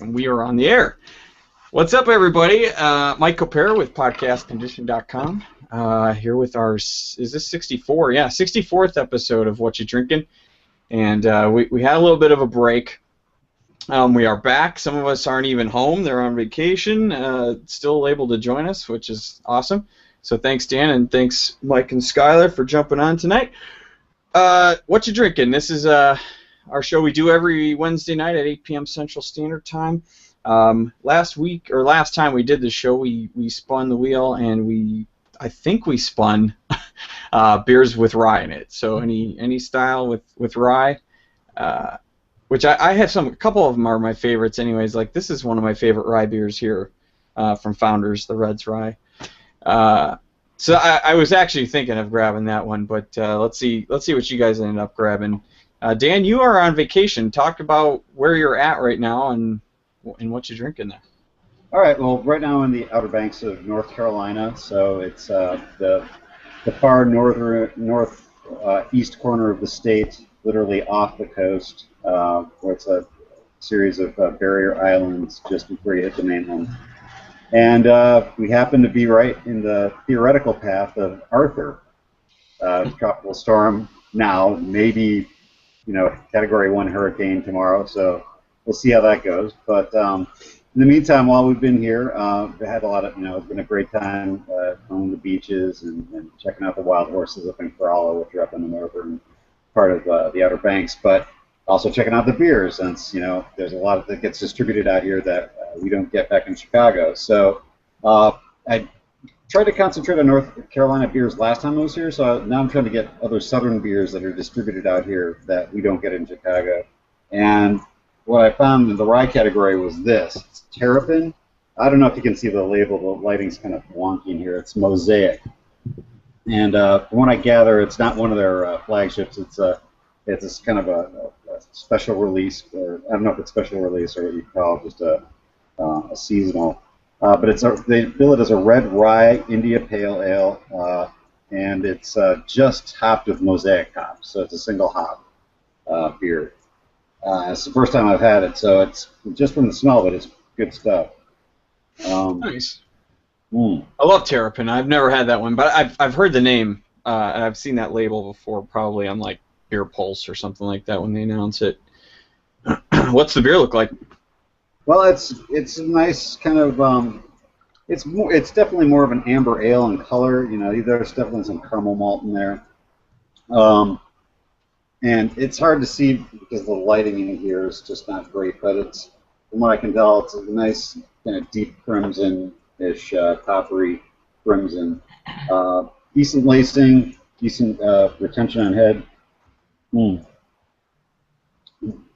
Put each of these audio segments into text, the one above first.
And we are on the air. What's up, everybody? Mike Copera with podcastcondition.com. Here with our, is this 64? Yeah, 64th episode of What You Drinking. And we had a little bit of a break. We are back. Some of us aren't even home. They're on vacation, still able to join us, which is awesome. So thanks, Dan, and thanks, Mike and Skylar, for jumping on tonight. What You Drinking? This is our show we do every Wednesday night at 8 p.m. Central Standard Time. Last time we did the show, we spun the wheel, and I think we spun beers with rye in it. So any style with rye, which I have a couple of them are my favorites anyways. Like this is one of my favorite rye beers here from Founders, the Reds Rye. So I was actually thinking of grabbing that one, but let's see what you guys ended up grabbing. Dan, you are on vacation. Talk about where you're at right now and what you're drinking there. All right. Well, right now I'm in the Outer Banks of North Carolina, so it's the far northeast corner of the state, literally off the coast, where it's a series of barrier islands just before you hit the mainland. And we happen to be right in the theoretical path of Arthur, tropical storm now, maybe Category 1 hurricane tomorrow. So we'll see how that goes. But in the meantime, while we've been here, we had a lot of it's been a great time on the beaches and checking out the wild horses up in Corolla, which are up in the northern part of the Outer Banks, but also checking out the beers, since there's a lot that gets distributed out here that we don't get back in Chicago. So I tried to concentrate on North Carolina beers last time I was here, so now I'm trying to get other southern beers that are distributed out here that we don't get in Chicago. And what I found in the rye category was this. It's Terrapin. I don't know if you can see the label. The lighting's kind of wonky in here. It's Mosaic. And from what I gather, it's not one of their flagships. It's kind of a special release, or I don't know if it's special release or what you call it, just a seasonal. But they bill it as a red rye India Pale Ale, and it's just hopped with Mosaic hops, so it's a single hop beer. It's the first time I've had it, so it's just from the smell of it, it's good stuff. Nice. I love Terrapin. I've never had that one, but I've heard the name, and I've seen that label before, probably on like Beer Pulse or something like that when they announce it. What's the beer look like? Well, it's a nice kind of it's definitely more of an amber ale in color. There's definitely some caramel malt in there, and it's hard to see because the lighting in here is just not great. But it's, from what I can tell, it's a nice kind of deep crimson-ish, coppery crimson. Decent lacing, decent retention on head.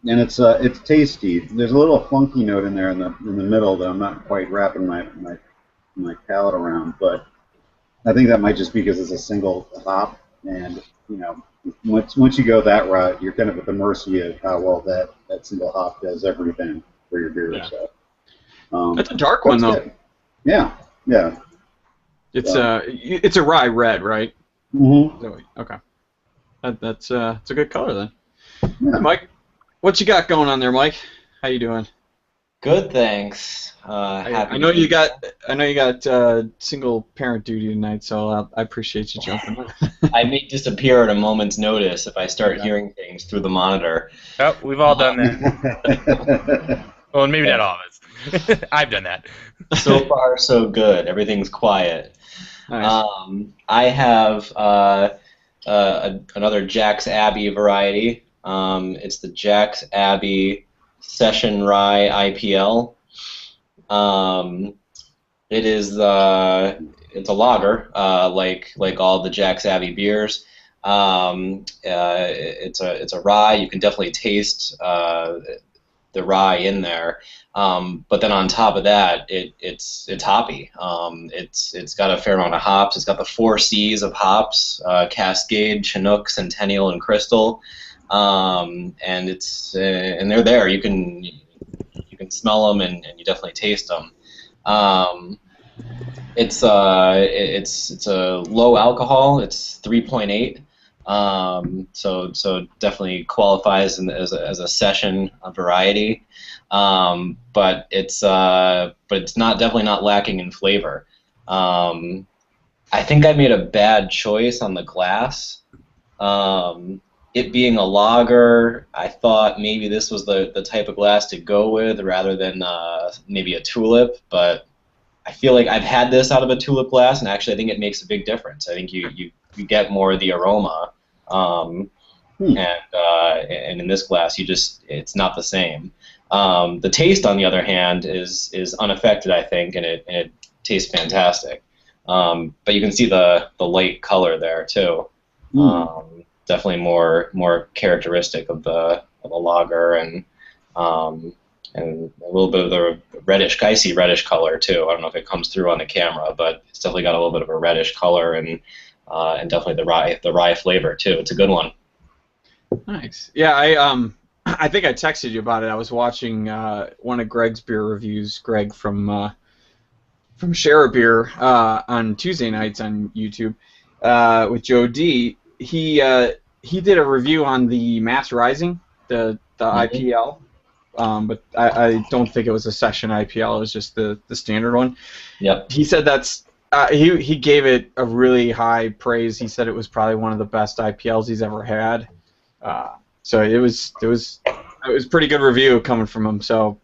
And it's tasty. There's a little funky note in there in the middle that I'm not quite wrapping my palate around, but I think that might just be because it's a single hop, and once you go that route, you're kind of at the mercy of how well that single hop does everything for your beer. Yeah. So that's a dark one though. Good. Yeah. It's a rye red, right? Mm-hmm. Okay. That's a good color then. Yeah. Mike, what you got going on there, Mike? How you doing? Good, thanks. I know you got single parent duty tonight, so I appreciate you jumping on. I may disappear at a moment's notice if I start hearing things through the monitor. Oh, we've all done that. Well, maybe not all of us. I've done that. So far, so good. Everything's quiet. Nice. I have another Jack's Abbey variety. It's the Jack's Abbey Session Rye IPL. It's a lager, like all the Jack's Abbey beers. It's a rye. You can definitely taste the rye in there. But then on top of that, it's hoppy. It's got a fair amount of hops. It's got the 4 C's of hops: Cascade, Chinook, Centennial, and Crystal. And they're there. You can smell them and you definitely taste them. It's a low alcohol. It's 3.8. So definitely qualifies as a session variety. But it's not definitely not lacking in flavor. I think I made a bad choice on the glass. It being a lager, I thought maybe this was the type of glass to go with rather than maybe a tulip, but I feel like I've had this out of a tulip glass, and actually I think it makes a big difference. I think you get more of the aroma, and in this glass it's not the same. The taste, on the other hand, is unaffected, I think, and it tastes fantastic. But you can see the light color there too. Definitely more characteristic of the lager, and a little bit of the reddish, icy reddish color too. I don't know if it comes through on the camera, but it's definitely got a little bit of a reddish color, and definitely the rye flavor too. It's a good one. Nice. Yeah, I think I texted you about it. I was watching one of Greg's beer reviews. Greg from Share a Beer on Tuesday nights on YouTube with Joe D. He did a review on the Mass Rising, the IPL, but I don't think it was a session IPL. It was just the standard one. Yep. He said he gave it a really high praise. He said it was probably one of the best IPLs he's ever had. So it was a pretty good review coming from him. So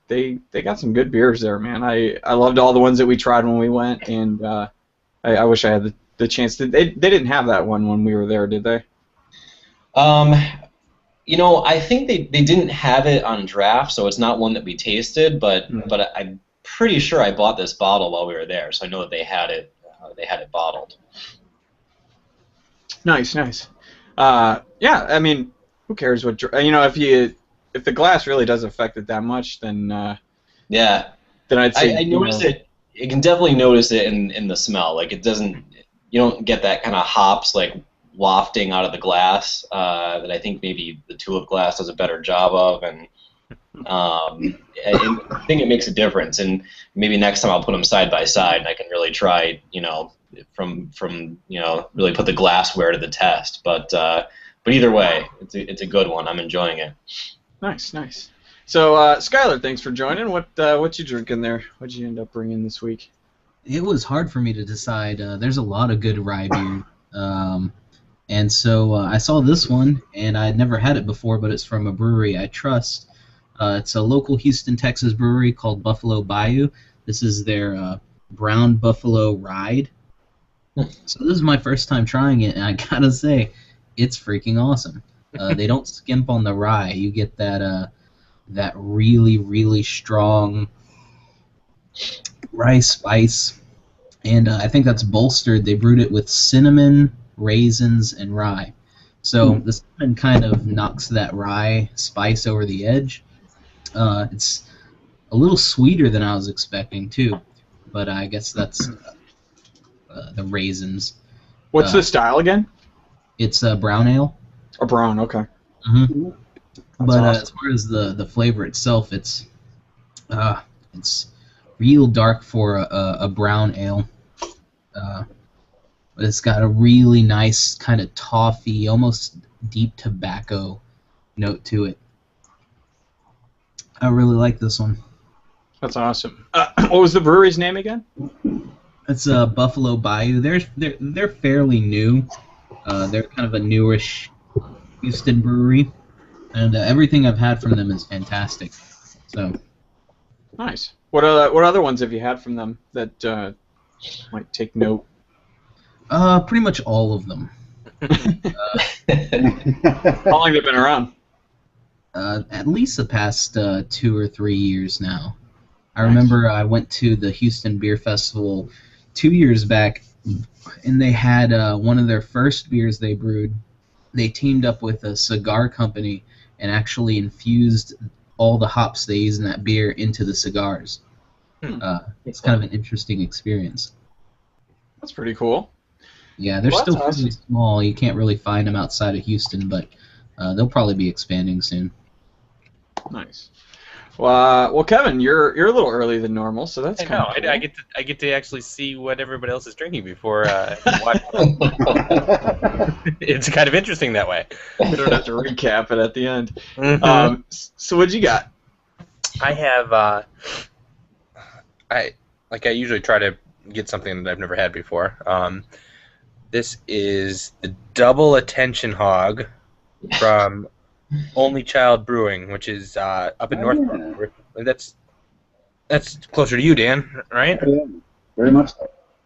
they got some good beers there, man. I loved all the ones that we tried when we went, and I wish I had the chance to. They didn't have that one when we were there, did they? I think they didn't have it on draft, so it's not one that we tasted. But I'm pretty sure I bought this bottle while we were there, so I know that they had it. They had it bottled. Nice. Yeah, I mean, who cares what if the glass really does affect it that much, then yeah. Then I'd say I noticed it. You can definitely notice it in the smell. Like it doesn't. You don't get that kind of hops like wafting out of the glass that I think maybe the tulip glass does a better job of, and I think it makes a difference. And maybe next time I'll put them side by side, and I can really try, from really put the glassware to the test. But either way, it's a good one. I'm enjoying it. Nice. So Skylar, thanks for joining. What you drinking there? What'd you end up bringing this week? It was hard for me to decide. There's a lot of good rye beer. And so I saw this one, and I had never had it before, but it's from a brewery I trust. It's a local Houston, Texas brewery called Buffalo Bayou. This is their Brown Buffalo Ride. So this is my first time trying it, and I gotta say, it's freaking awesome. They don't skimp on the rye. You get that really, really strong rye spice, and I think that's bolstered. They brewed it with cinnamon, raisins, and rye. So the cinnamon kind of knocks that rye spice over the edge. It's a little sweeter than I was expecting, too, but I guess that's the raisins. What's the style again? It's a brown ale. A brown, okay. Mm-hmm. But awesome. As far as the flavor itself, it's real dark for a brown ale. But it's got a really nice kind of toffee, almost deep tobacco note to it. I really like this one. That's awesome. What was the brewery's name again? It's Buffalo Bayou. They're fairly new. They're kind of a newish Houston brewery, and everything I've had from them is fantastic. So nice. What other ones have you had from them that might take note? Pretty much all of them. How long have they been around? At least the past 2 or 3 years now. I remember I went to the Houston Beer Festival 2 years back, and they had one of their first beers they brewed. They teamed up with a cigar company and actually infused all the hops they use in that beer into the cigars. It's kind of an interesting experience. That's pretty cool. Yeah, they're still pretty small. You can't really find them outside of Houston, but they'll probably be expanding soon. Nice. Well, Kevin, you're a little early than normal, so that's I kind know. of cool. I get to actually see what everybody else is drinking before watch. It's kind of interesting that way. You don't have to recap it at the end. Mhm. So what'd you got? I have I usually try to get something that I've never had before. This is the Double Attention Hog from Only Child Brewing, which is up in Oh, Northbrook. That's closer to you, Dan, right? Yeah, very much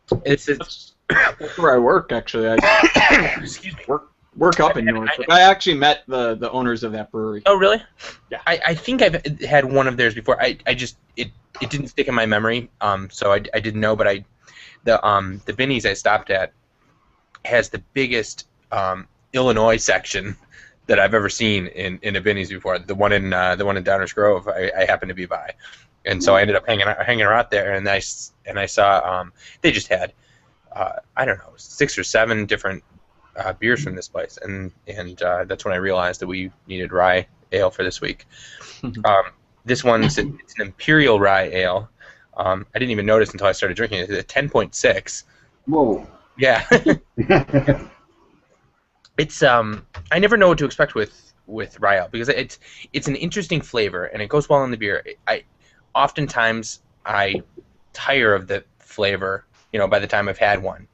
so. It's That's where I work, actually. excuse me. Work up in Norfolk. I actually met the owners of that brewery. Oh, really? Yeah. I think I've had one of theirs before. I just it didn't stick in my memory. So I didn't know, but the Binny's I stopped at has the biggest Illinois section that I've ever seen in a Binny's before. The one in Downers Grove, I happened to be by, and so I ended up hanging around there, and I saw they just had I don't know 6 or 7 different beers from this place, and that's when I realized that we needed rye ale for this week. This one's it's an imperial rye ale. I didn't even notice until I started drinking it. It's a 10.6. Whoa. Yeah. It's I never know what to expect with rye ale because it's an interesting flavor and it goes well in the beer. Oftentimes I tire of the flavor, by the time I've had one.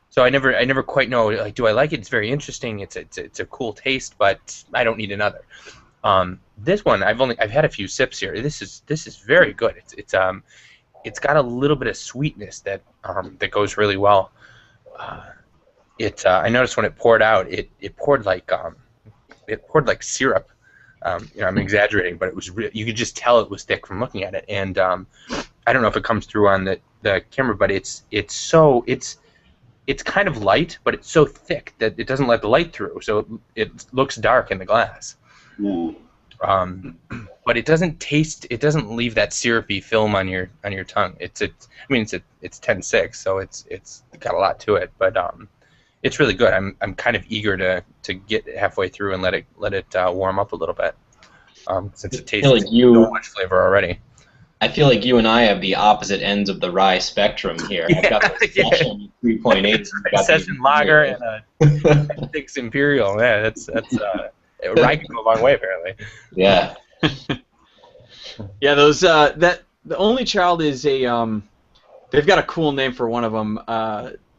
So I never quite know, like, do I like it? It's very interesting. It's a cool taste, but I don't need another. This one I've had a few sips here. This is very good. It's got a little bit of sweetness that goes really well. I noticed when it poured out, it poured like syrup. I'm exaggerating, but it was you could just tell it was thick from looking at it. And I don't know if it comes through on the camera, but it's kind of light, but it's so thick that it doesn't let the light through, so it looks dark in the glass. Yeah. But it doesn't leave that syrupy film on your tongue. It's 10.6, so it's got a lot to it, but it's really good. I'm kind of eager to get halfway through and let it warm up a little bit, since it tastes so much flavor already. I feel like you and I have the opposite ends of the rye spectrum here. I've got the session 3.8. Session lager and a 6 imperial. Yeah, that's rye can go a long way apparently. Yeah. Yeah, those the Only Child is a they've got a cool name for one of them.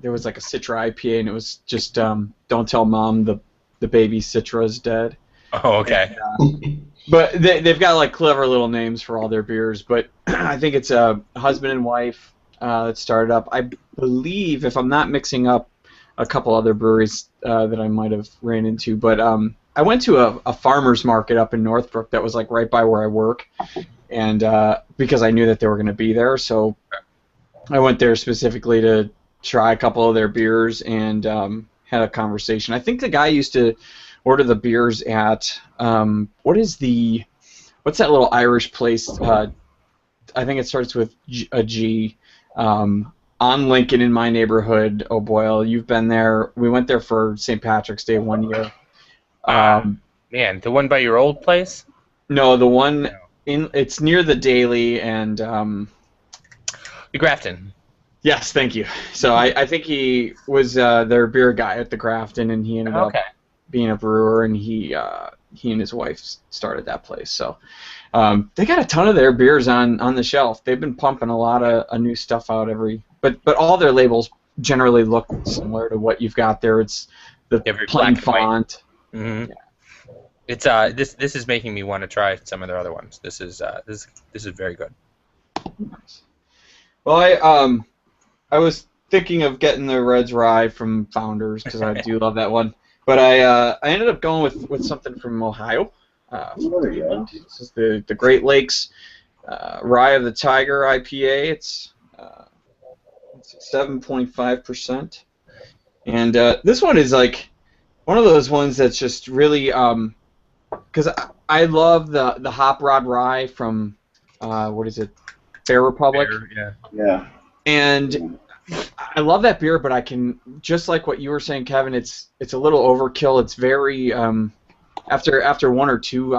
There was like a Citra IPA, and it was just "Don't tell mom the baby Citra's dead." Oh, okay. And, but they've got like clever little names for all their beers. But I think it's a husband and wife that started up. I believe, if I'm not mixing up a couple other breweries that I might have ran into, but I went to a farmer's market up in Northbrook that was like right by where I work, and because I knew that they were going to be there, so I went there specifically to try a couple of their beers and had a conversation. I think the guy used to order the beers at what's that little Irish place? I think it starts with a G. On Lincoln in my neighborhood. Oh boy, you've been there. We went there for St. Patrick's Day one year. Man, the one by your old place? No, the one it's near the Daily and the Grafton. Yes, thank you. So I think he was their beer guy at the Grafton, and he ended up being a brewer, and he and his wife started that place. So they got a ton of their beers on the shelf. They've been pumping a lot of new stuff out but all their labels generally look similar to what you've got there. It's the plain font. Mm-hmm. Yeah. It's this is making me want to try some of their other ones. This is very good. Nice. Well, I was thinking of getting the Reds Rye from Founders because I do love that one, but I ended up going with something from Ohio. This is the Great Lakes Rye of the Tiger IPA. It's 7.5%, and this one is like one of those ones that's just really because I love the Hop Rod Rye from what is it, Fair Republic? Yeah. And I love that beer, but I can, just like what you were saying, Kevin, it's a little overkill. It's very after one or two,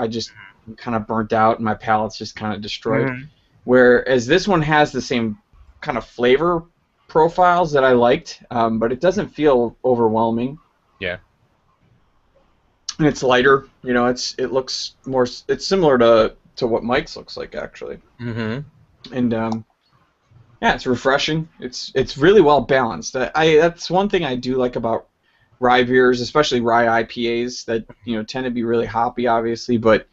I'm kind of burnt out and my palate's just kind of destroyed. Mhm. Whereas this one has the same kind of flavor profiles that I liked, but it doesn't feel overwhelming. Yeah. And it's lighter. It looks more. It's similar to what Mike's looks like actually. Mm-hmm. And yeah, it's refreshing. It's really well balanced. That's one thing I do like about rye beers, especially rye IPAs that tend to be really hoppy, obviously. But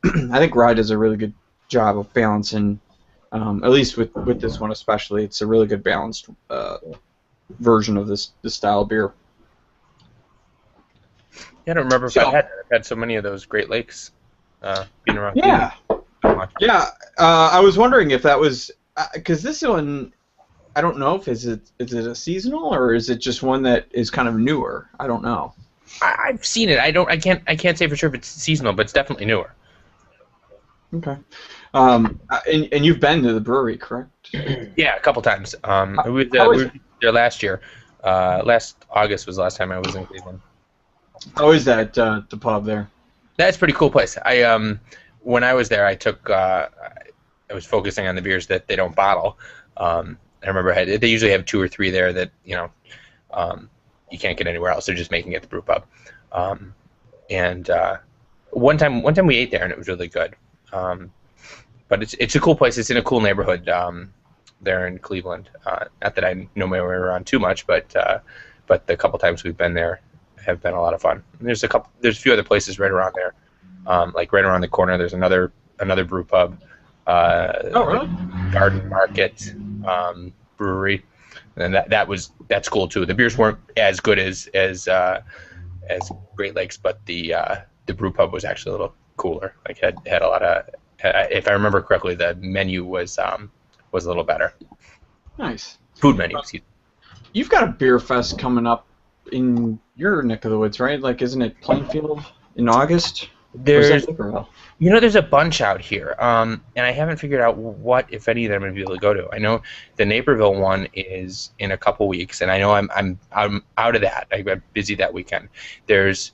I think rye does a really good job of balancing. At least with this one especially, it's a really good balanced version of this style of beer. Yeah, I don't remember if So- I've had so many of those Great Lakes being around. Yeah, So much. yeah. I was wondering if that was because this one, I don't know if is it a seasonal or is it just one that is kind of newer. I don't know. I've seen it. I can't say for sure if it's seasonal, but it's definitely newer. Okay. And you've been to the brewery, correct? Yeah, a couple times. We how is were there last year. Last August was the last time I was in Cleveland. How is that the pub there? That's a pretty cool place. When I was there, I was focusing on the beers that they don't bottle. I remember they usually have 2 or 3 there that you can't get anywhere else. They're just making it at the brew pub. And one time we ate there and it was really good. But it's a cool place. It's in a cool neighborhood there in Cleveland. Not that I know my way around too much, but the couple times we've been there have been a lot of fun. And there's a few other places right around there. Like right around the corner, there's another brew pub. Oh, really? Garden Market brewery, and that's cool too. The beers weren't as good as Great Lakes, but the brew pub was actually a little cooler. Like had a lot of, if I remember correctly, the menu was a little better. Nice. Food menu. Excuse me. You've got a beer fest coming up in your neck of the woods, right? Like, isn't it Plainfield in August? Or is that Naperville? There's a bunch out here, and I haven't figured out what, if any, that I'm going to be able to go to. I know the Naperville one is in a couple weeks, and I know I'm out of that. I got busy that weekend. There's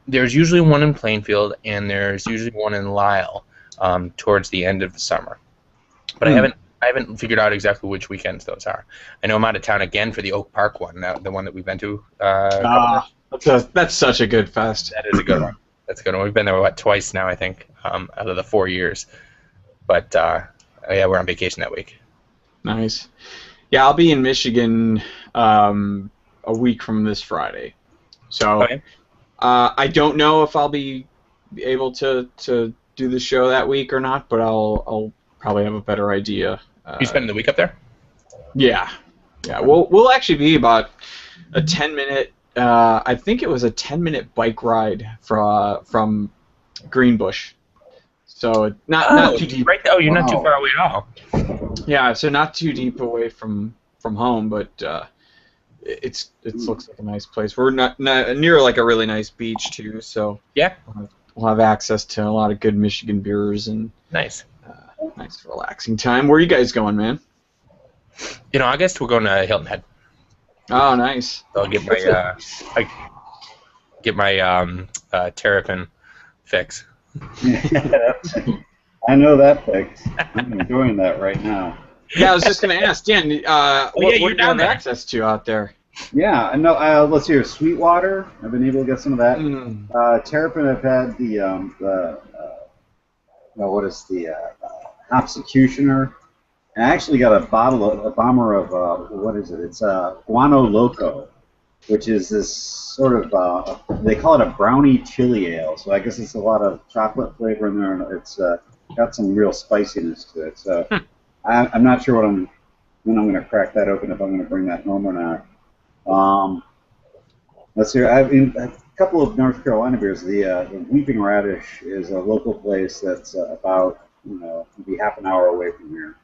usually one in Plainfield, and there's usually one in Lisle towards the end of the summer. But I haven't figured out exactly which weekends those are. I know I'm out of town again for the Oak Park one, the one that we've been to. That's such a good fest. That is a good one. That's a good one. We've been there, twice now, I think, out of the 4 years. But, yeah, we're on vacation that week. Nice. Yeah, I'll be in Michigan a week from this Friday. So Okay. I don't know if I'll be able to do the show that week or not, but I'll probably have a better idea. You spending the week up there? Yeah. We'll actually be about a 10-minute. I think it was a 10-minute bike ride from Greenbush. So not too deep. Right. Oh, you're not too far away at all. Yeah, so not too deep away from home, but it looks like a nice place. We're not near like a really nice beach too, so Yeah. we'll have access to a lot of good Michigan beers and Nice. nice relaxing time. Where are you guys going, man? In August, we're going to Hilton Head. Oh, nice. So I'll get my Terrapin fix. I know that fix. I'm enjoying that right now. Yeah, I was just gonna ask Dan. What you're do you down have there. access to out there? Yeah, I know. Let's see here. Sweetwater. I've been able to get some of that. Mm. Terrapin. I've had what is the Hopsecutioner. And I actually got a bomber of what is it? It's Guano Loco, which is this sort of they call it a brownie chili ale. So I guess it's a lot of chocolate flavor in there, and it's got some real spiciness to it. So I'm not sure when I'm going to crack that open, if I'm going to bring that home or not. Let's see. A couple of North Carolina beers. The Weeping Radish is a local place that's about maybe half an hour away from here.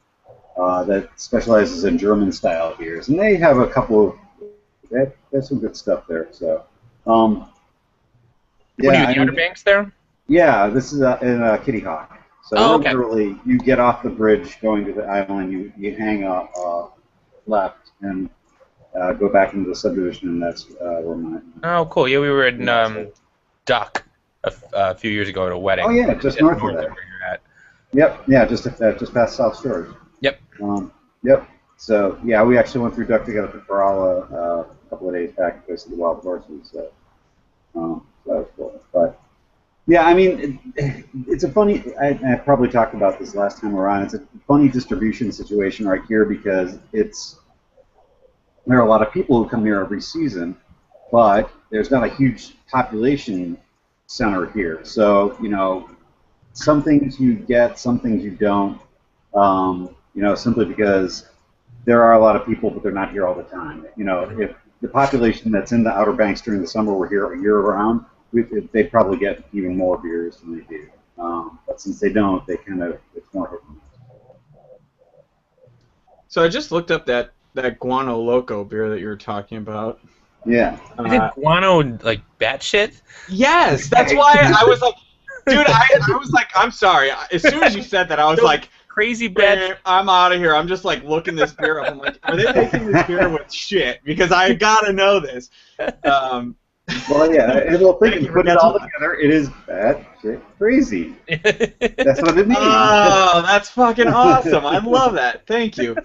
That specializes in German-style beers, and they have a couple of. They have some good stuff there. So, What are you in the Outer Banks there? Yeah, this is in Kitty Hawk. So okay. literally, you get off the bridge going to the island, you hang left and go back into the subdivision, and that's where mine. Oh, cool. Yeah, we were in Duck a few years ago at a wedding. Oh yeah, just north of where that. you're at. Yep, yeah, just past South Shores. Yep. Yep. So yeah, we actually went through Duck together for Kerala a couple of days back because of the wild horses. So that was cool. But yeah, I mean, it's a funny. I probably talked about this last time around. It's a funny distribution situation right here because there are a lot of people who come here every season, but there's not a huge population center here. So some things you get, some things you don't. Simply because there are a lot of people, but they're not here all the time. If the population that's in the Outer Banks during the summer were here year-round, they'd probably get even more beers than they do. But since they don't, it's more hit and miss. So I just looked up that Guano Loco beer that you were talking about. Yeah. Isn't guano like batshit? Yes, that's why I was like, dude, I was like, I'm sorry. As soon as you said that, I was like, crazy bad. I'm out of here. I'm just like looking this beer up. I'm like, are they making this beer with shit? Because I gotta know this. Well, yeah, and we'll think and put it all together. It is bad shit crazy. That's what it means. Oh, that's fucking awesome. I love that. Thank you.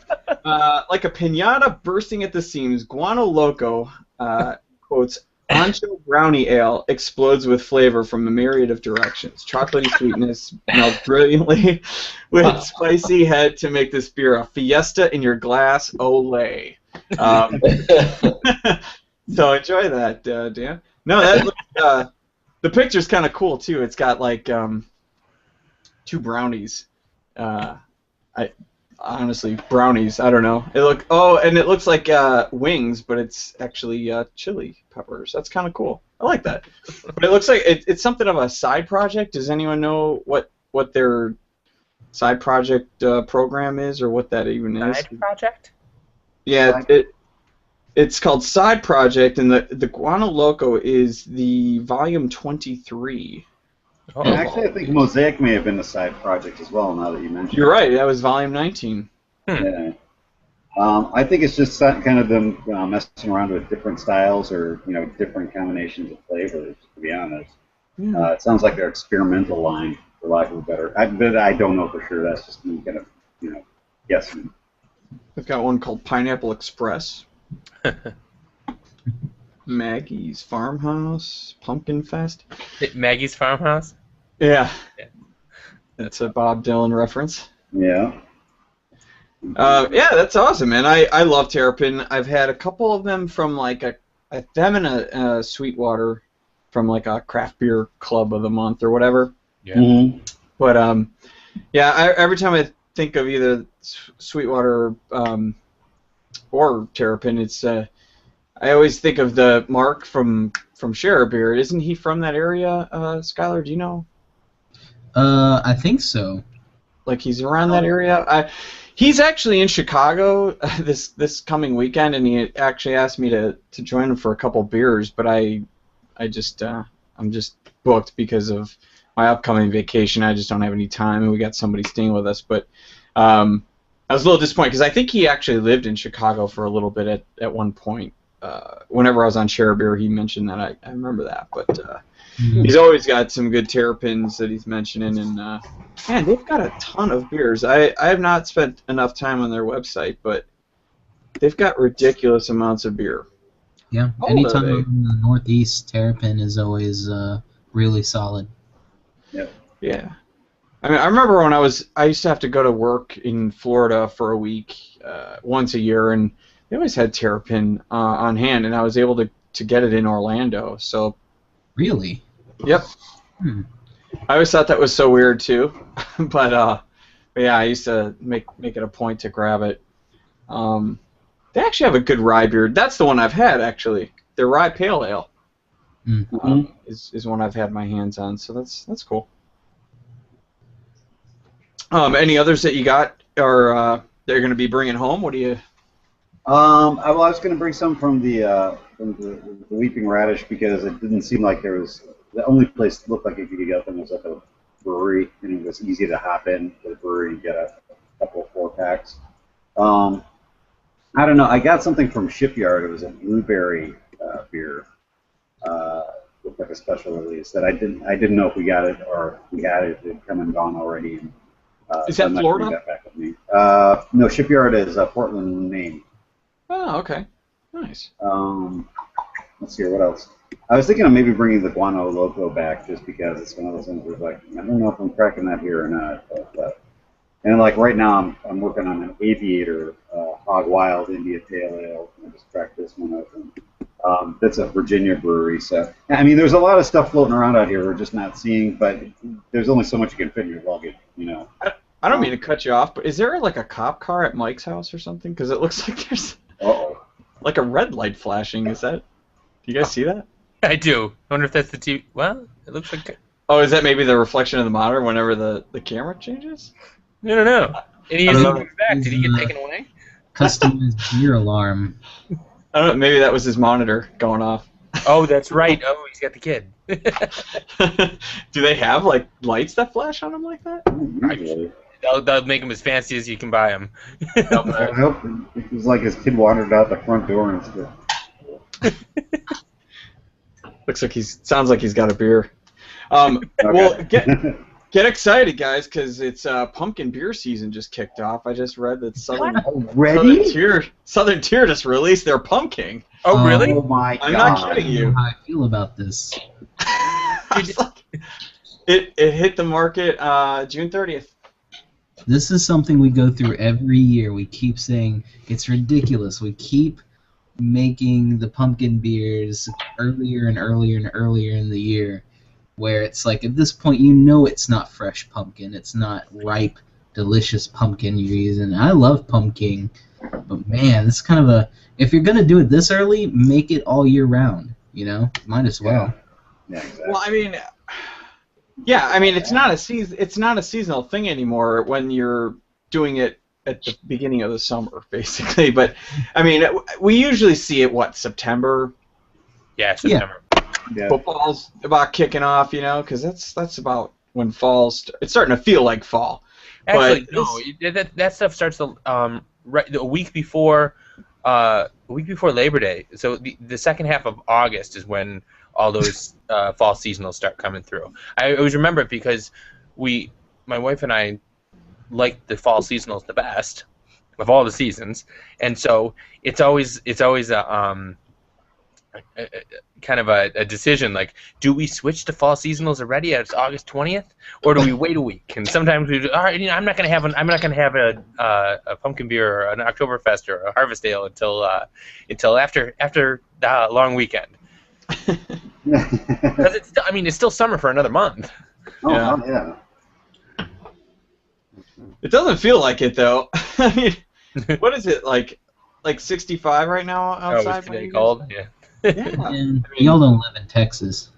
Like a piñata bursting at the seams, Guano Loco, quotes, Ancho Brownie Ale explodes with flavor from a myriad of directions. Chocolatey sweetness melts brilliantly with spicy head to make this beer a fiesta in your glass. Olay. So enjoy that, Dan. No, that looks, the picture's kind of cool too. It's got like 2 brownies. Honestly, brownies. I don't know. And it looks like wings, but it's actually chili peppers. That's kind of cool. I like that. But it looks like it's something of a side project. Does anyone know what their side project program is, or what that even is? Side project? Yeah, it's called Side Project, and the Guano Loco is the volume 23. Oh. Actually, I think Mosaic may have been a side project as well, now that you mention it. You're right, that was volume 19. Yeah. I think it's just kind of them messing around with different styles or different combinations of flavors, to be honest. Yeah. It sounds like their experimental line, for lack of a better. But I don't know for sure. That's just me kind of guessing. I've got one called Pineapple Express. Maggie's Farmhouse, Pumpkin Fest. Maggie's Farmhouse? Yeah. That's a Bob Dylan reference. Yeah. Yeah, that's awesome, man. I love Terrapin. I've had a couple of them from like them in a Sweetwater from like a craft beer club of the month or whatever. Yeah. Mm-hmm. But yeah, every time I think of either Sweetwater or Terrapin, it's I always think of the Mark from Share a Beer. Isn't he from that area, Skylar? Do you know? I think so. Like he's around that area. He's actually in Chicago this coming weekend, and he actually asked me to join him for a couple beers, but I'm just booked because of my upcoming vacation. I just don't have any time, and we got somebody staying with us. But I was a little disappointed because I think he actually lived in Chicago for a little bit at one point. Whenever I was on Share a Beer, he mentioned that. I remember that, but he's always got some good Terrapins that he's mentioning, and man, they've got a ton of beers. I have not spent enough time on their website, but they've got ridiculous amounts of beer. Yeah, anytime I'm in the Northeast, Terrapin is always really solid. Yeah. I mean, I remember when I used to have to go to work in Florida for a week once a year, and they always had Terrapin on hand, and I was able to get it in Orlando. So. Really? Yep. I always thought that was so weird too, but yeah, I used to make it a point to grab it. They actually have a good rye beer. That's the one I've had actually. Their rye pale ale is one I've had my hands on, so that's cool. Any others that you got or they're going to be bringing home? What do you? I was going to bring some from the Weeping Radish because it didn't seem like there was the only place that looked like you could get them was at a brewery, and it was easy to hop in to the brewery and get a couple of 4-packs. I don't know. I got something from Shipyard. It was a blueberry beer looked like a special release that I didn't know if we got it or we had it. It had come and gone already. And, Is so that I'm not Florida? bringing that back with me. No, Shipyard is Portland, Maine. Oh, okay. Nice. Let's see here, what else? I was thinking of maybe bringing the Guano Loco back just because it's one of those things where like, I don't know if I'm cracking that here or not. But and like right now I'm working on an Aviator Hog Wild India Pale Ale. I just cracked this one open. That's a Virginia brewery. So, I mean, there's a lot of stuff floating around out here we're just not seeing, but there's only so much you can fit in your luggage, you know. I don't mean to cut you off, but is there like a cop car at Mike's house or something? Because it looks like there's like a red light flashing. Is that? Do you guys see that? I do. I wonder if that's the TV. Well, it looks like. Oh, is that maybe the reflection of the monitor whenever the camera changes? I don't know. And he I is don't know. back. Did he get taken away? Customized beer alarm. I don't know. Maybe that was his monitor going off. Oh, that's right. Oh, he's got the kid. Do they have like lights that flash on him like that? Usually. They'll make him as fancy as you can buy him. I hope it was like his kid wandered out the front door and stuff. Looks like sounds like he's got a beer. Well, get excited, guys, because it's pumpkin beer season just kicked off. I just read that Southern Tier just released their pumpkin. Oh, really? Oh my God! I'm not kidding you. How I feel about this. It hit the market June 30th. This is something we go through every year. We keep saying it's ridiculous. We keep making the pumpkin beers earlier and earlier and earlier in the year, where it's like at this point you know it's not fresh pumpkin. It's not ripe, delicious pumpkin you're using. I love pumpkin, but man, it's kind of a... If you're going to do it this early, make it all year round, you know? Might as well. Yeah, exactly. Well, I mean... Yeah, I mean it's not a seasonal thing anymore when you're doing it at the beginning of the summer, basically. But I mean, we usually see it September. Yeah, September. Yeah. Football's about kicking off, you know, because that's about when fall's it's starting to feel like fall. Actually, But no, that stuff starts right a week before Labor Day. So the second half of August is when all those fall seasonals start coming through. I always remember it because my wife and I, like the fall seasonals the best of all the seasons, and so it's always a kind of a decision like, do we switch to fall seasonals already at August 20th, or do we wait a week? And sometimes we do, all right, you know, I'm not gonna have a pumpkin beer or an Oktoberfest or a Harvest Ale until after the long weekend. Because it's still summer for another month. Oh, yeah. it doesn't feel like it though. I mean, what is it like 65 right now outside? Oh, it's today cold. Yeah. Yeah. And y'all don't live in Texas.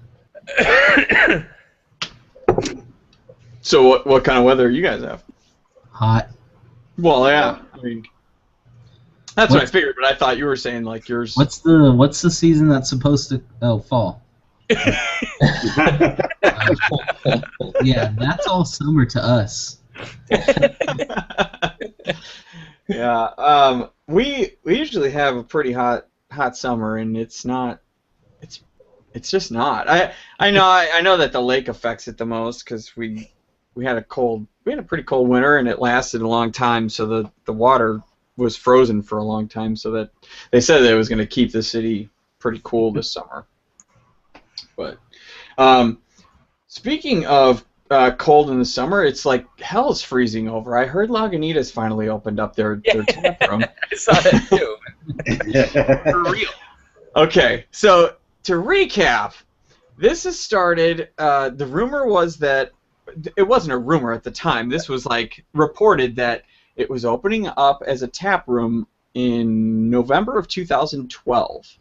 So what kind of weather you guys have? Hot. Well, yeah. I mean, that's what I figured, but I thought you were saying like yours. What's the season that's supposed to... Oh, fall. Yeah, that's all summer to us. Yeah. We usually have a pretty hot summer, and it's not. It's just not. I know that the lake affects it the most because we had a pretty cold winter, and it lasted a long time, so the water was frozen for a long time, so that they said that it was going to keep the city pretty cool this summer. But speaking of cold in the summer, it's like hell's freezing over. I heard Lagunitas finally opened up their tap room. I saw that too. For real. Okay, so to recap, this has started. The rumor was that it wasn't a rumor at the time. This was like reported that it was opening up as a tap room in November of 2012,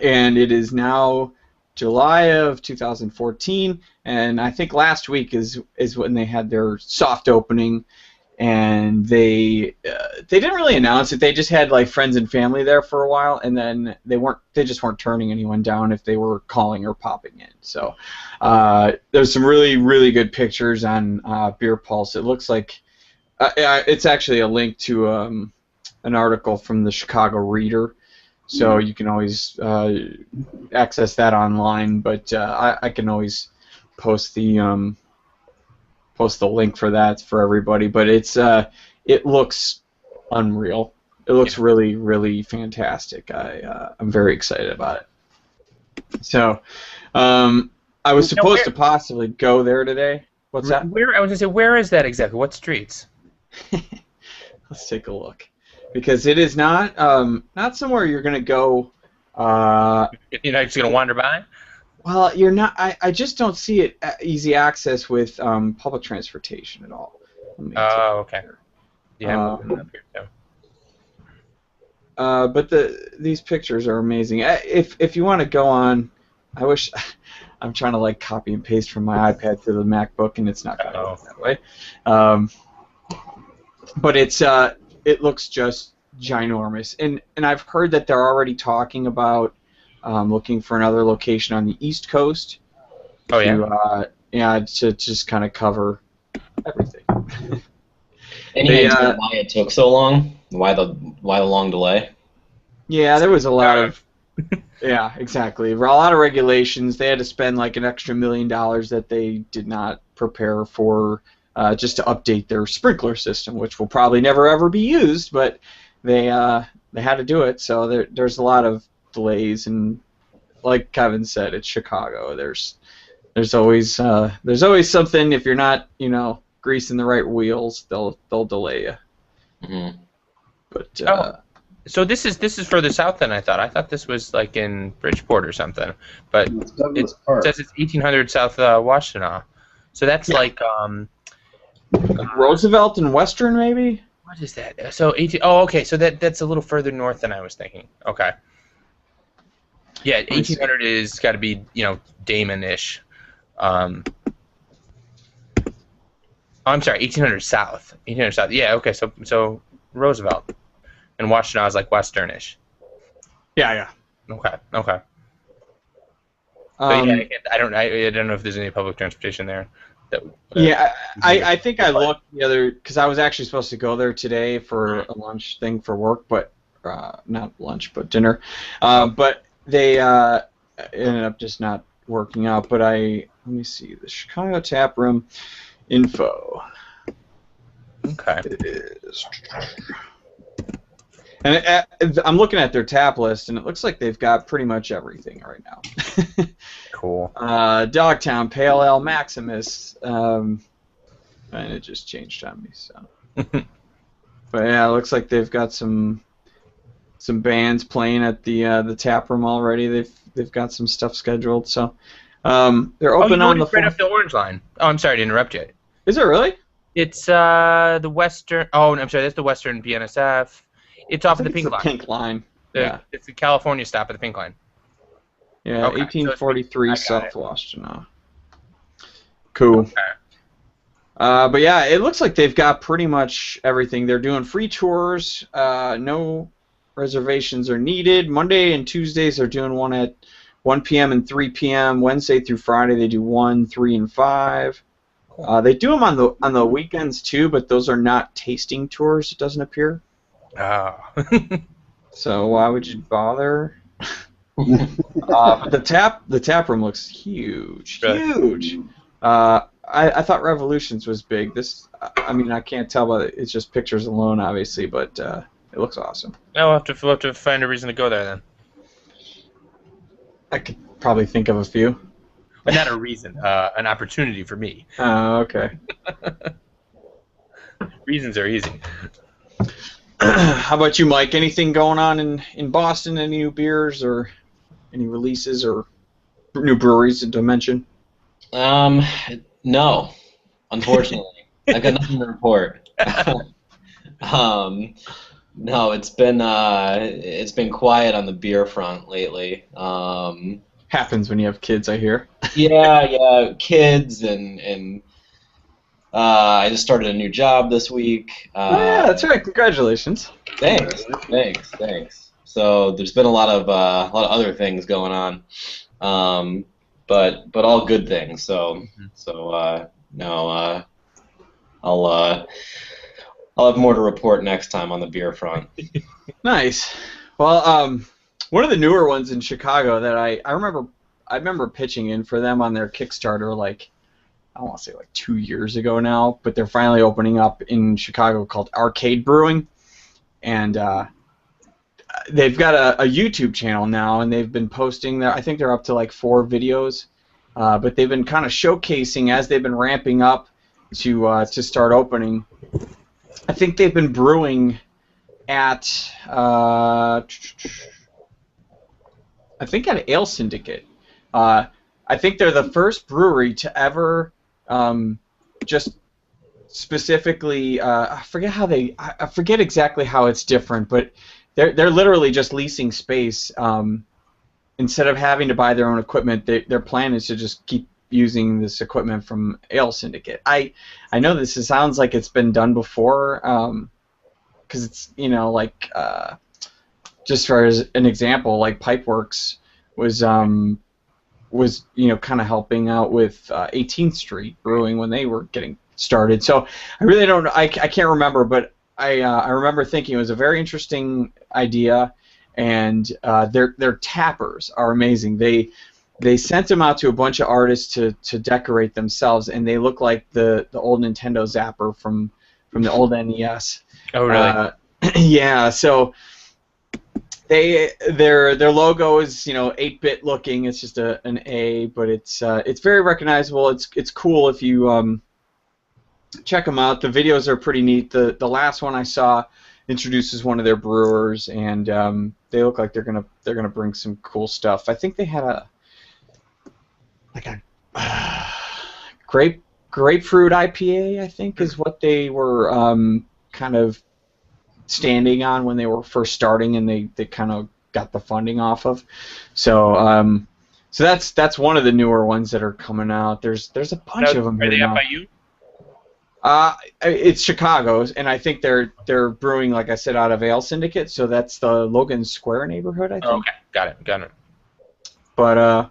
and it is now July of 2014, and I think last week is when they had their soft opening, and they didn't really announce it. They just had like friends and family there for a while, and then they just weren't turning anyone down if they were calling or popping in. So there's some really, really good pictures on Beer Pulse. It looks like it's actually a link to an article from the Chicago Reader. so you can always access that online. But I can always post the link for that for everybody. But it looks unreal. It looks really, really fantastic. I'm very excited about it. So, I was supposed to possibly go there today. What's that? Where I was gonna say, where is that exactly? What streets? Let's take a look, because it is not somewhere you're gonna go. You're not just gonna wander by? Well, you're not. I just don't see it easy access with public transportation at all. Oh, okay. Yeah, I'm moving up here too. But these pictures are amazing. If you want to go on, I wish I'm trying to like copy and paste from my iPad to the MacBook, and it's not going to work that way. But it looks just ginormous, and I've heard that they're already talking about looking for another location on the East Coast. Oh yeah. To just kind of cover everything. Any idea why it took so long? Why the long delay? Yeah, there was a lot of yeah, exactly. A lot of regulations. They had to spend like an extra $1 million that they did not prepare for just to update their sprinkler system, which will probably never ever be used. But they had to do it. So there's a lot of delays, and like Kevin said, it's Chicago. There's always something. If you're not greasing the right wheels, they'll delay you. Mm-hmm. But so this is further south than I thought. I thought this was like in Bridgeport or something, but it says it's 1800 South Washtenaw. So that's like Roosevelt and Western, maybe. What is that? So 18. Oh, okay. So that's a little further north than I was thinking. Okay. Yeah, 1800 is got to be Damon-ish. I'm sorry, 1800 South. 1800 South. Yeah. Okay. So Roosevelt. And Washtenaw is like westernish. Yeah. Okay. But yeah, I don't know if there's any public transportation there. I think I looked the other because I was actually supposed to go there today for a lunch thing for work, but not lunch, but dinner. But they ended up just not working out. But let me see the Chicago Tap Room info. Okay. It is. And I'm looking at their tap list, and it looks like they've got pretty much everything right now. Cool. Dogtown, Pale Ale, Maximus, and it just changed on me. So, but yeah, it looks like they've got some bands playing at the tap room already. They've got some stuff scheduled. So, they're open on the right up the Orange Line. Oh, I'm sorry to interrupt you. Is it really? It's the Western. Oh, I'm sorry, that's the Western BNSF. It's off of the Pink Line. Pink Line. Yeah. It's the California stop at the Pink Line. Yeah, okay. 1843 South Washtenaw. Cool. Okay. But yeah, it looks like they've got pretty much everything. They're doing free tours. No reservations are needed. Monday and Tuesdays they're doing one at 1 p.m. and 3 p.m. Wednesday through Friday they do 1, 3, and 5. They do them on the weekends too, but those are not tasting tours. It doesn't appear. Oh. So why would you bother? But the tap room looks huge. I thought Revolutions was big. I can't tell by it's just pictures alone, obviously, but it looks awesome. We'll have to find a reason to go there then. I could probably think of a few. But not a reason, an opportunity for me. Oh, okay. Reasons are easy. How about you, Mike? Anything going on in Boston? Any new beers or any releases or new breweries to mention? No, unfortunately, I got nothing to report. No, it's been quiet on the beer front lately. Happens when you have kids, I hear. Yeah, kids and I just started a new job this week. Yeah, that's right. Congratulations. Thanks. So there's been a lot of other things going on, but all good things. So no, I'll have more to report next time on the beer front. Nice. Well, one of the newer ones in Chicago that I remember pitching in for them on their Kickstarter like I don't want to say like 2 years ago now, but they're finally opening up in Chicago called Arcade Brewing, and they've got a YouTube channel now, and they've been posting there. I think they're up to like 4 videos, but they've been kind of showcasing as they've been ramping up to start opening. I think they've been brewing at I think at Ale Syndicate. I think they're the first brewery to ever just specifically I forget exactly how it's different, but they're literally just leasing space instead of having to buy their own equipment. Their plan is to just keep using this equipment from Ale Syndicate. I know this sounds like it's been done before because it's like just for as an example, like Pipeworks was kind of helping out with 18th Street Brewing when they were getting started. So I really don't know. I can't remember, but I remember thinking it was a very interesting idea, and their tappers are amazing. They sent them out to a bunch of artists to decorate themselves, and they look like the old Nintendo Zapper from the old NES. Oh, really? Yeah. So their logo is 8-bit looking. It's just an A, but it's very recognizable. It's cool if you check them out. The videos are pretty neat. The last one I saw introduces one of their brewers, and they look like they're gonna bring some cool stuff. I think they had a grapefruit IPA, I think, is what they were kind of standing on when they were first starting, and they kind of got the funding off of. So that's one of the newer ones that are coming out. There's a bunch of them Are here they now. up by you? It's Chicago's, and I think they're brewing, like I said, out of Ale Syndicate. So that's the Logan Square neighborhood, I think. Oh, okay, got it. But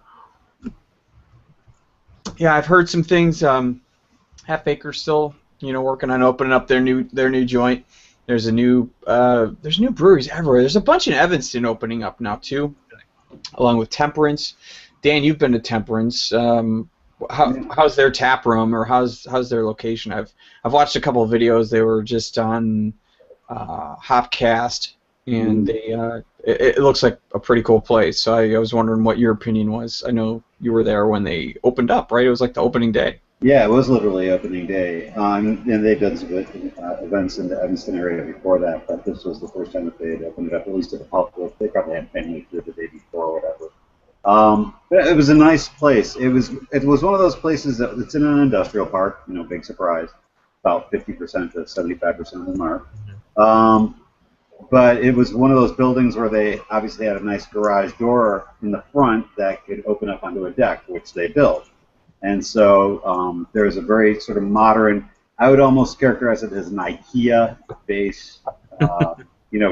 yeah, I've heard some things. Half Acre's still, working on opening up their new joint. There's new breweries everywhere. There's a bunch in Evanston opening up now too, along with Temperance. Dan, you've been to Temperance. How's their tap room, or how's their location? I've watched a couple of videos. They were just on Hopcast, and it looks like a pretty cool place. So I was wondering what your opinion was. I know you were there when they opened up, right? It was like the opening day. Yeah, it was literally opening day, and they've done some events in the Evanston area before that, but this was the first time that they had opened it up, at least to the public. They probably had family through the day before or whatever. But it was a nice place. It was one of those places that's in an industrial park. Big surprise, about 50% to 75% of the mark. But it was one of those buildings where they obviously had a nice garage door in the front that could open up onto a deck, which they built. And so there's a very sort of modern, I would almost characterize it as an IKEA-based,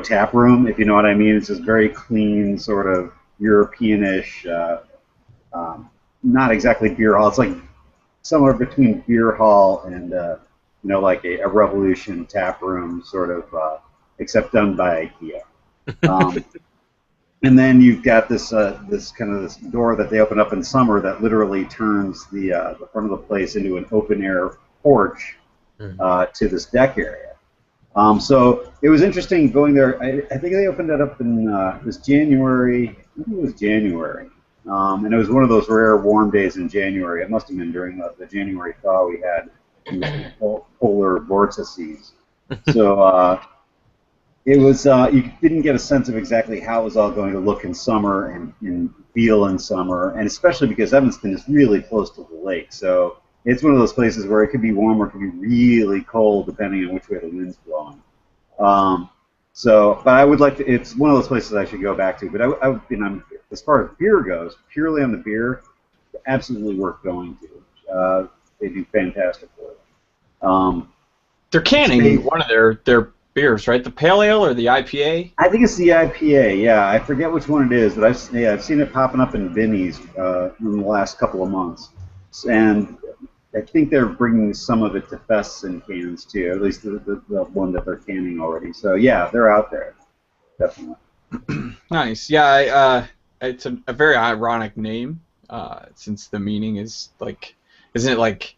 tap room, if you know what I mean. It's just very clean, sort of European-ish, not exactly beer hall. It's like somewhere between beer hall and, like a Revolution tap room, sort of, except done by IKEA. And then you've got this door that they open up in summer that literally turns the front of the place into an open air porch to this deck area. So it was interesting going there. I think they opened it up in it was January. I think it was January, and it was one of those rare warm days in January. It must have been during the January thaw we had in the polar vortices. So. It was you didn't get a sense of exactly how it was all going to look in summer and feel in summer, and especially because Evanston is really close to the lake, so it's one of those places where it could be warm or it could be really cold depending on which way the wind's blowing. But I would like to. It's one of those places I should go back to. But as far as beer goes, purely on the beer, absolutely worth going to. They do fantastic work. They're canning one of their beers, right? The Pale Ale or the IPA? I think it's the IPA, yeah. I forget which one it is, but I've seen it popping up in Vinny's in the last couple of months. And I think they're bringing some of it to fests in cans, too, at least the one that they're canning already. So, yeah, they're out there, definitely. Nice. Yeah, it's a very ironic name, since the meaning is like, isn't it like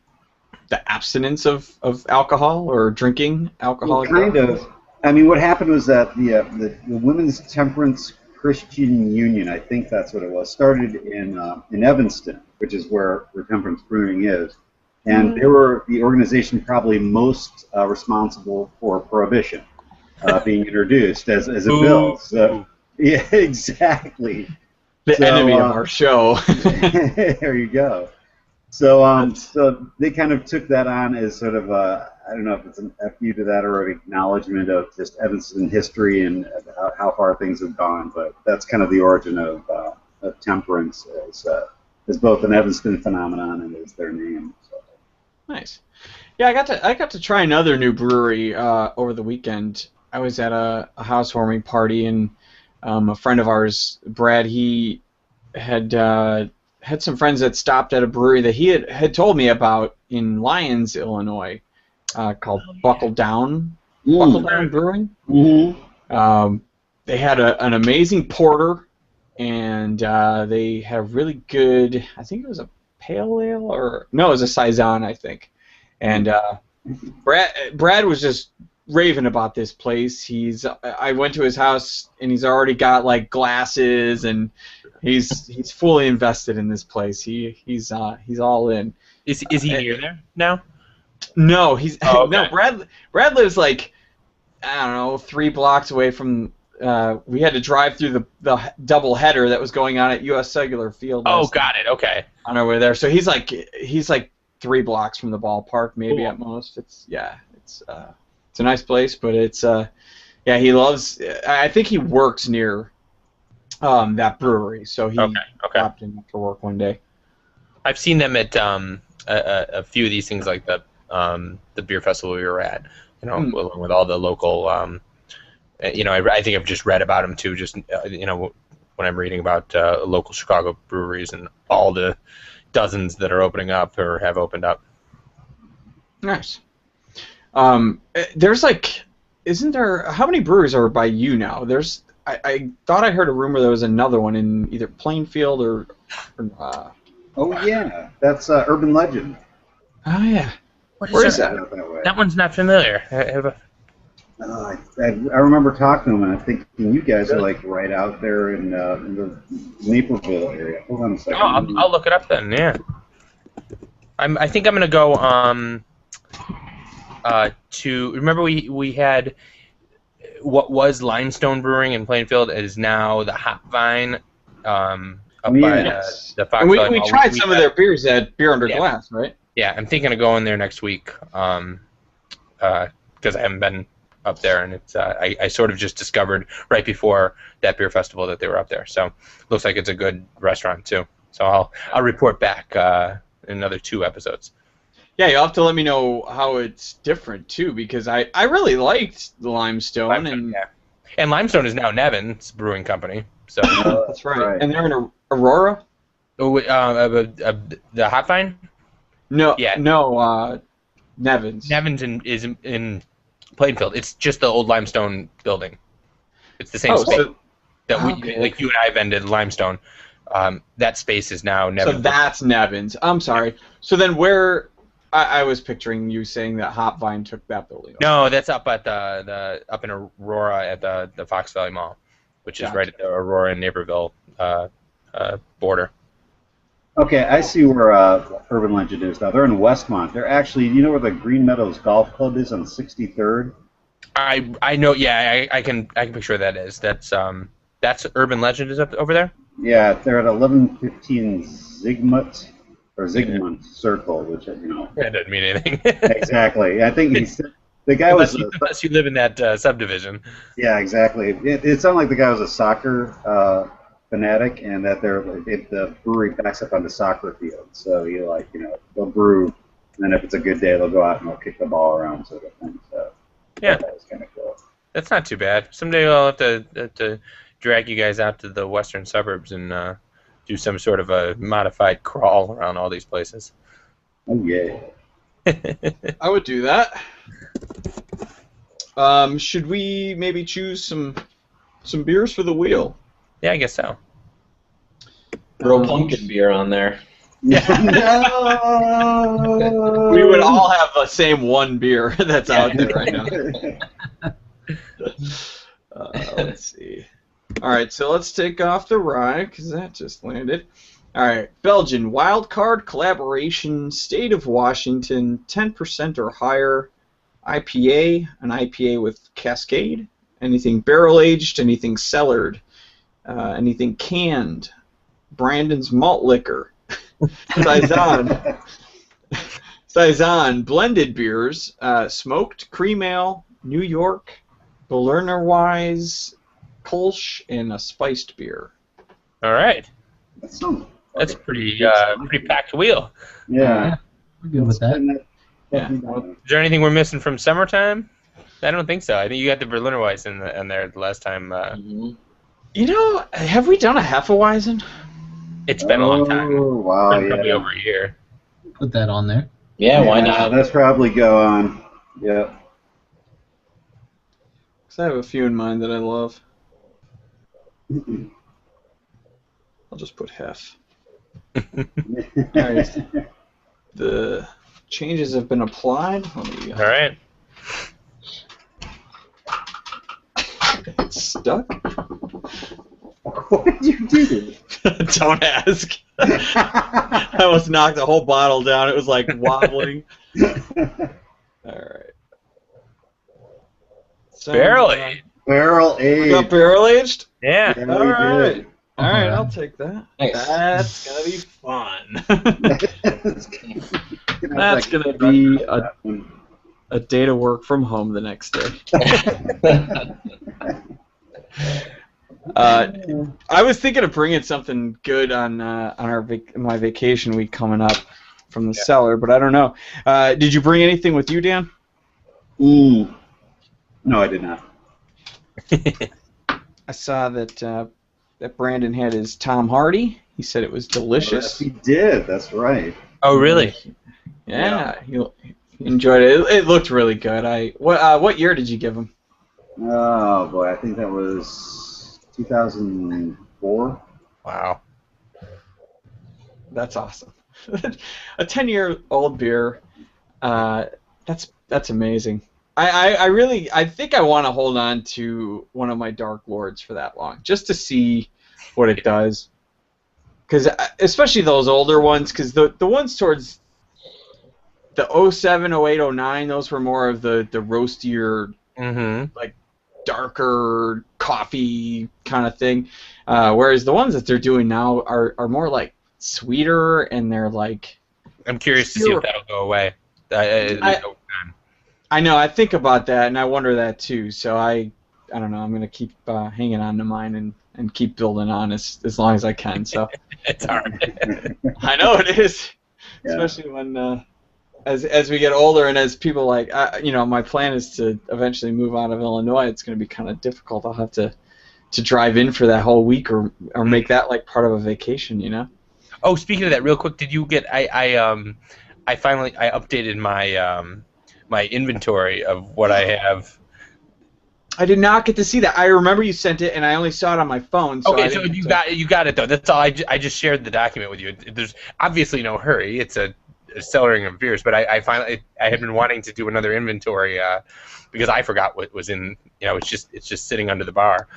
the abstinence of alcohol or drinking Well, alcoholic kind beverages? of. I mean, what happened was that the Women's Temperance Christian Union, I think that's what it was, started in Evanston, which is where Temperance Brewing is, and they were the organization probably most responsible for prohibition being introduced as a bill. So, yeah, exactly. The So enemy of our show. there you go. So, That's- so they kind of took that on as sort of a, I don't know if it's an FU to that or an acknowledgement of just Evanston history and how far things have gone. But that's kind of the origin of temperance as both an Evanston phenomenon and as their name. So. Nice. Yeah, I got to try another new brewery over the weekend. I was at a housewarming party, and a friend of ours, Brad, he had some friends that stopped at a brewery that he had told me about in Lyons, Illinois, called Buckle Down Brewing. Mm-hmm. They had an amazing porter, and they had really good. I think it was a pale ale, or no, it was a saison, I think. And Brad was just raving about this place. I went to his house, and he's already got like glasses, and he's fully invested in this place. He's all in. Is he near there now? No, he's Oh, okay. no. Brad lives like, I don't know, 3 blocks away from. We had to drive through the double header that was going on at U.S. Cellular Field. Oh, got it. Okay. On our way there, so he's like 3 blocks from the ballpark, maybe Cool. at most. It's a nice place, but he loves. I think he works near that brewery, so he Okay. stopped in for work one day. I've seen them at a few of these things, like the beer festival we were at. Along with all the local. I think I've just read about them too. Just when I'm reading about local Chicago breweries and all the dozens that are opening up or have opened up. Nice. There's like, isn't there? How many breweries are by you now? I thought I heard a rumor there was another one in either Plainfield or Oh yeah, that's Urban Legend. oh yeah. Where is that? That one's not familiar. I remember talking to him, and I think you guys are like right out there in the Naperville area. Hold on a second. Oh, I'll look it up then. Yeah. I think I'm gonna go to remember we had what was Limestone Brewing in Plainfield is now the Hop Vine up by the Fox And Valley we Mall. tried some of their beers at Beer Under Yeah. Glass, right? Yeah, I'm thinking of going there next week because I haven't been up there, and it's I sort of just discovered right before that beer festival that they were up there. So looks like it's a good restaurant too. So I'll report back in another 2 episodes. Yeah, you'll have to let me know how it's different too, because I really liked the Limestone, and Yeah. And Limestone is now Nevin's Brewing Company. So that's right. And they're in Aurora. The Hop Vine? No, Yeah. no, Nevin's. Nevin's is in Plainfield. It's just the old Limestone building. It's the same space that like you and I have ended Limestone. That space is now Nevin's. So that's Nevin's. I'm sorry. So then where? I was picturing you saying that Hop Vine took that building. No, that's up at up in Aurora at the Fox Valley Mall, which is right at the Aurora and Naperville border. Okay, I see where Urban Legend is now. They're in Westmont. They're actually, you know where the Green Meadows Golf Club is on 63rd? I know. Yeah, I can picture where that is. That's Urban Legend is up over there. Yeah, they're at 1115 Zygmunt Circle, which That doesn't mean anything. Exactly. I think the guy unless you live in that subdivision. Yeah, exactly. It sounded like the guy was a soccer fanatic, and that the brewery backs up on the soccer field. So they'll brew, and then if it's a good day, they'll go out and they'll kick the ball around, sort of thing. So yeah, that was kind of cool. That's not too bad. Someday I'll have to drag you guys out to the western suburbs and do some sort of a modified crawl around all these places. Oh yeah. I would do that. Should we maybe choose some some beers for the wheel. Yeah, I guess so. Throw pumpkin beer on there. No. We would all have the same one beer that's out there right now. Let's see. All right, so let's take off the rye because that just landed. All right, Belgian Wildcard Collaboration, State of Washington, 10% or higher, IPA, an IPA with Cascade, anything barrel aged, anything cellared, anything canned, Brandon's malt liquor, Saison blended beers, smoked cream ale, New York, Berliner Weiss, Kolsch, and a spiced beer. All right. That's pretty packed wheel. Yeah. We're good with that. Yeah. Is there anything we're missing from summertime? I don't think so. I think you got the Berliner Weiss in there the last time. You know, have we done a Hefeweizen? It's been a long time. Oh, wow, Probably yeah. over a year. Put that on there. Yeah, why not? That's probably go on. Yeah. Because I have a few in mind that I love. I'll just put Hef. Alright. The changes have been applied. Let me, All right. It's stuck. What did you do? Don't ask. I almost knocked the whole bottle down. It was like wobbling. Alright. So, Barrel aged. Barrel We aged. got barrel aged? Yeah. Yeah, we Alright. did. Alright, I'll take that. Nice. That's gonna be fun. That's That's gonna be a day to work from home the next day. I was thinking of bringing something good on my vacation week coming up from the cellar, but I don't know. Did you bring anything with you, Dan? No, I did not. I saw that Brandon had his Tom Hardy. He said it was delicious. Yes, he did. That's right. Oh, really? Yeah, he enjoyed it. It looked really good. What year did you give him? Oh boy, I think that was 2004. Wow. That's awesome. A 10-year-old beer. That's amazing. I think I want to hold on to one of my Dark Lords for that long, just to see what it does. Because especially those older ones, because the ones towards the 07, 08, 09, those were more of the roastier, like darker coffee kind of thing. Whereas the ones that they're doing now are more like sweeter, and they're like. I'm curious to see if that'll go away. I know. I think about that, and I wonder that too. So I don't know. I'm gonna keep hanging on to mine and keep building on as long as I can. So it's hard. I know it is, Yeah. especially when as we get older and as people like my plan is to eventually move out of Illinois. It's gonna be kind of difficult. I'll have to drive in for that whole week or make that like part of a vacation. You know. Oh, speaking of that, real quick, did you get? I finally updated my my inventory of what I have. I did not get to see that. I remember you sent it, and I only saw it on my phone. So Okay, so you got it though. That's all. I just shared the document with you. There's obviously no hurry. It's a cellaring of beers, but I finally I had been wanting to do another inventory because I forgot what was in. It's just sitting under the bar.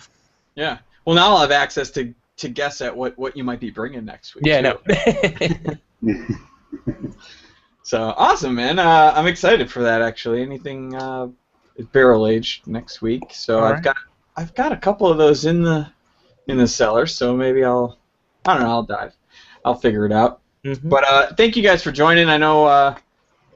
Yeah. Well, now I'll have access to guess at what you might be bringing next week. Yeah, no. So awesome, man! I'm excited for that. Actually, anything barrel aged next week. So All I've got a couple of those in the cellar. So maybe I don't know. I'll dive. I'll figure it out. Mm-hmm. But thank you guys for joining. I know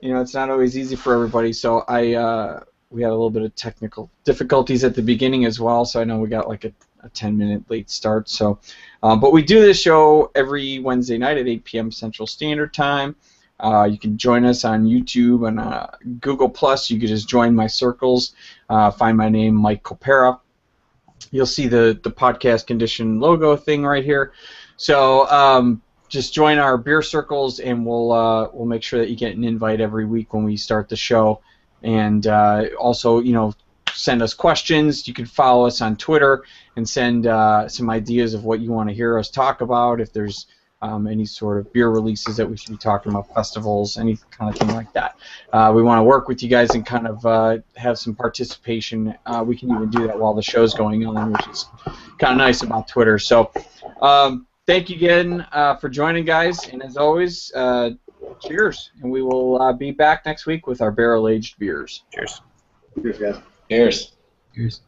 it's not always easy for everybody. So we had a little bit of technical difficulties at the beginning as well. So I know we got like a 10-minute late start. So, but we do this show every Wednesday night at 8 p.m. Central Standard Time. You can join us on YouTube and Google+. You can just join my circles, find my name, Mike Copera. You'll see the podcast condition logo thing right here. So just join our beer circles, and we'll make sure that you get an invite every week when we start the show. And also, send us questions. You can follow us on Twitter and send some ideas of what you want to hear us talk about. If there's any sort of beer releases that we should be talking about, festivals, any kind of thing like that. We want to work with you guys and kind of have some participation. We can even do that while the show's going on, which is kind of nice about Twitter. So thank you again for joining, guys, and as always, cheers. And we will be back next week with our barrel-aged beers. Cheers. Cheers, guys. Cheers. Cheers.